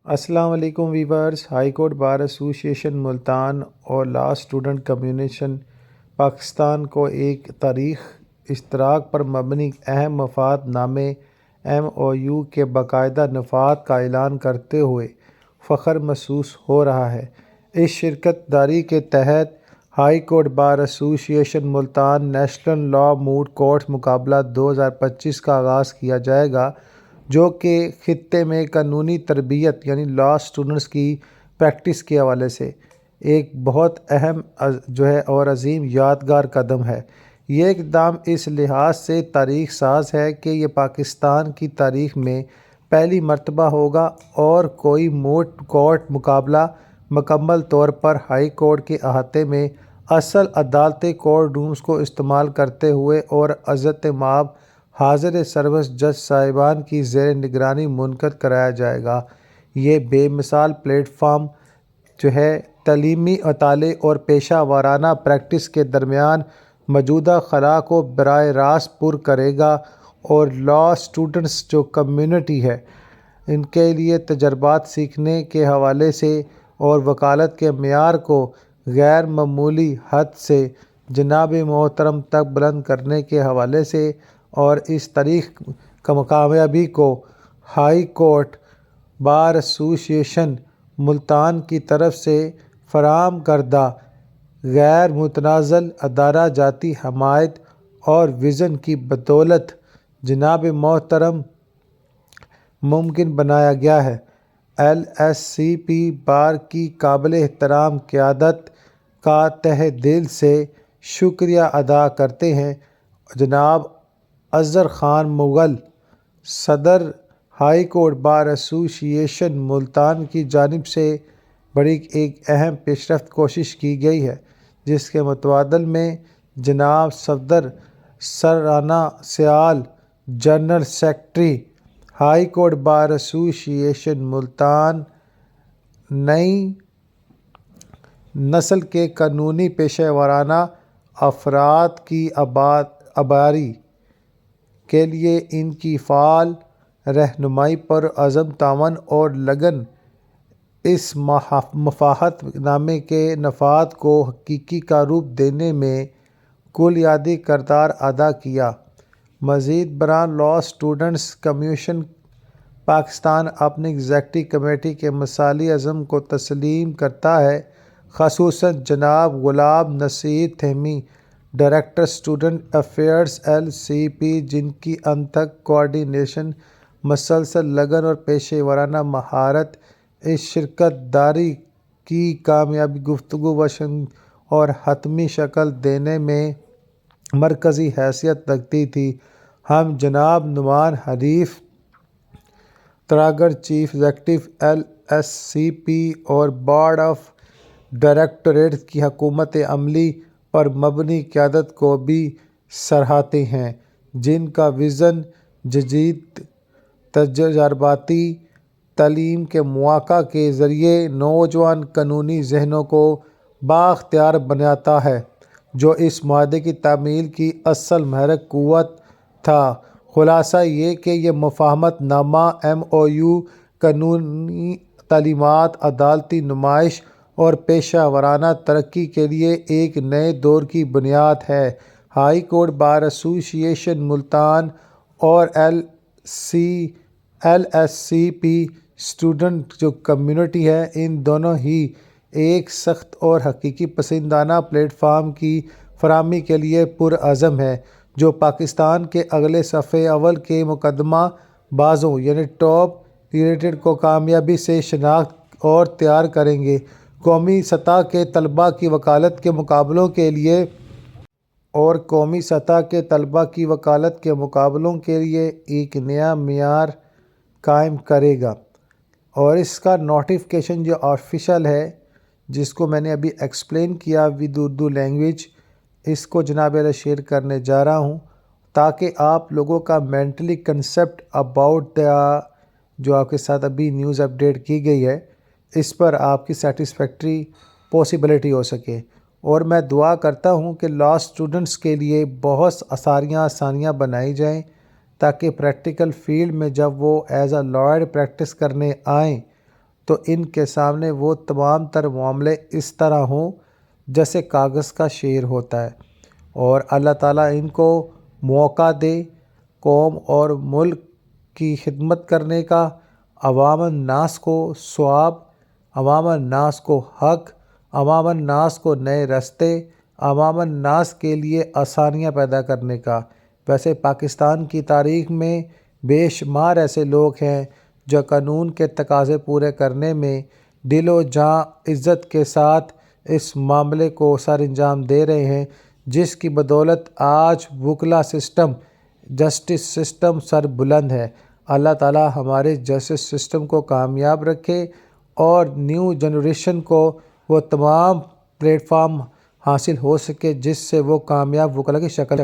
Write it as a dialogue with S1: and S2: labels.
S1: السلام علیکم viewers. High court bar association Multan اور لا اسٹوڈنٹ کمیونیشن پاکستان کو ایک تاریخ اشتراک پر مبنی اہم مفاد نامے MOU کے باقاعدہ نفاذ کا اعلان کرتے ہوئے فخر محسوس ہو رہا ہے۔ اس شراکت داری کے تحت high court bar association Multan national law موٹ کورٹس مقابلہ 2025 کا آغاز کیا جائے گا، جو کہ خطے میں قانونی تربیت یعنی لا اسٹوڈنٹس کی پریکٹس کے حوالے سے ایک بہت اہم اور عظیم یادگار قدم ہے۔ یہ اقدام اس لحاظ سے تاریخ ساز ہے کہ یہ پاکستان کی تاریخ میں پہلی مرتبہ ہوگا اور کوئی موٹ کورٹ مقابلہ مکمل طور پر ہائی کورٹ کے احاطے میں اصل عدالتی کورٹ رومز کو استعمال کرتے ہوئے اور عزت مآب حاضر سروس جج صاحبان کی زیر نگرانی منعقد کرایا جائے گا۔ یہ بے مثال پلیٹ فارم تعلیمی مطالعے اور پیشہ ورانہ پریکٹس کے درمیان موجودہ خلا کو براہ راست پر کرے گا اور لا اسٹوڈنٹس کمیونٹی ہے ان کے لیے تجربات سیکھنے کے حوالے سے اور وکالت کے معیار کو غیر معمولی حد سے جناب محترم تک بلند کرنے کے حوالے سے اور اس تاریخ کامیابی کو high court bar association Multan کی طرف سے فراہم کردہ غیر متنازل ادارہ جاتی حمایت اور وژن کی بدولت جناب محترم ممکن بنایا گیا ہے۔ LSCP بار کی قابل احترام قیادت کا تہہ دل سے شکریہ ادا کرتے ہیں۔ جناب اظہر خان مغل، صدر high court bar association Multan کی جانب سے بڑی ایک اہم پیش رفت کوشش کی گئی ہے، جس کے متبادل میں جناب Safdar sir Rana Sial, general secretary high court bar association Multan, نئی نسل کے قانونی پیشہ ورانہ افراد کی آباری کے لیے ان کی فعال رہنمائی پر عزم تعاون اور لگن اس مفاہمت نامے کے نفاذ کو حقیقی کا روپ دینے میں کلیدی کردار ادا کیا۔ مزید برآں، لا اسٹوڈنٹس کمیونیشن پاکستان اپنی ایگزیکٹو کمیٹی کے مثالی عزم کو تسلیم کرتا ہے، خصوصاً جناب Ghulam Naseer Theemi, director student affairs LCP، جن کی انتھک کوآرڈینیشن، مسلسل لگن اور پیشہ ورانہ مہارت اس شراکت داری کی کامیاب گفتگو اور حتمی شکل دینے میں مرکزی حیثیت رکھتی تھی۔ ہم جناب Noman Hanif Taragar, chief executive LSCP اور بورڈ آف ڈائریکٹرز کی حکمت عملی پر مبنی قیادت کو بھی سراہتے ہیں، جن کا وژن جدید تجرباتی تعلیم کے مواقع کے ذریعے نوجوان قانونی ذہنوں کو بااختیار بناتا ہے، جو اس معاہدے کی تعمیل کی اصل محرک قوت تھا۔ خلاصہ یہ کہ یہ مفاہمت نامہ MOU قانونی تعلیمات، عدالتی نمائش اور پیشہ ورانہ ترقی کے لیے ایک نئے دور کی بنیاد ہے۔ High court bar association Multan اور LSCP اسٹوڈنٹ کمیونٹی ہے، ان دونوں ہی ایک سخت اور حقیقی پسندانہ پلیٹ فارم کی فراہمی کے لیے پرعزم ہیں، جو پاکستان کے اگلے صفِ اول کے مقدمہ بازوں یعنی ٹاپ ریٹرز کو کامیابی سے شناخت اور تیار کریں گے۔ قومی سطح کے طلباء کی وکالت کے مقابلوں کے لیے ایک نیا معیار قائم کرے گا، اور اس کا نوٹیفکیشن جو آفیشیل ہے، جس کو میں نے ابھی ایکسپلین کیا ود اردو لینگویج، اس کو جناب عالی شیئر کرنے جا رہا ہوں، تاکہ آپ لوگوں کا مینٹلی کنسیپٹ اباؤٹ جو آپ کے ساتھ ابھی نیوز اپڈیٹ کی گئی ہے، اس پر آپ کی سیٹسفیکٹری پاسبلٹی ہو سکے۔ اور میں دعا کرتا ہوں کہ لا اسٹوڈنٹس کے لیے بہت آسانیاں بنائی جائیں، تاکہ پریکٹیکل فیلڈ میں جب وہ ایز اے لائر پریکٹس کرنے آئیں تو ان کے سامنے وہ تمام تر معاملے اس طرح ہوں جیسے کاغذ کا شعر ہوتا ہے، اور اللہ تعالیٰ ان کو موقع دے قوم اور ملک کی خدمت کرنے کا، عوام الناس کو ثواب، عوام الناس کو حق، عوام الناس کو نئے راستے، عوام الناس کے لیے آسانیاں پیدا کرنے کا۔ ویسے پاکستان کی تاریخ میں بے شمار ایسے لوگ ہیں جو قانون کے تقاضے پورے کرنے میں دل و جاں عزت کے ساتھ اس معاملے کو سر انجام دے رہے ہیں، جس کی بدولت آج وکلا سسٹم، جسٹس سسٹم سر بلند ہے۔ اللہ تعالیٰ ہمارے جسٹس سسٹم کو کامیاب رکھے اور نیو جنریشن کو وہ تمام پلیٹ فارم حاصل ہو سکے جس سے وہ کامیاب وکلا کی شکل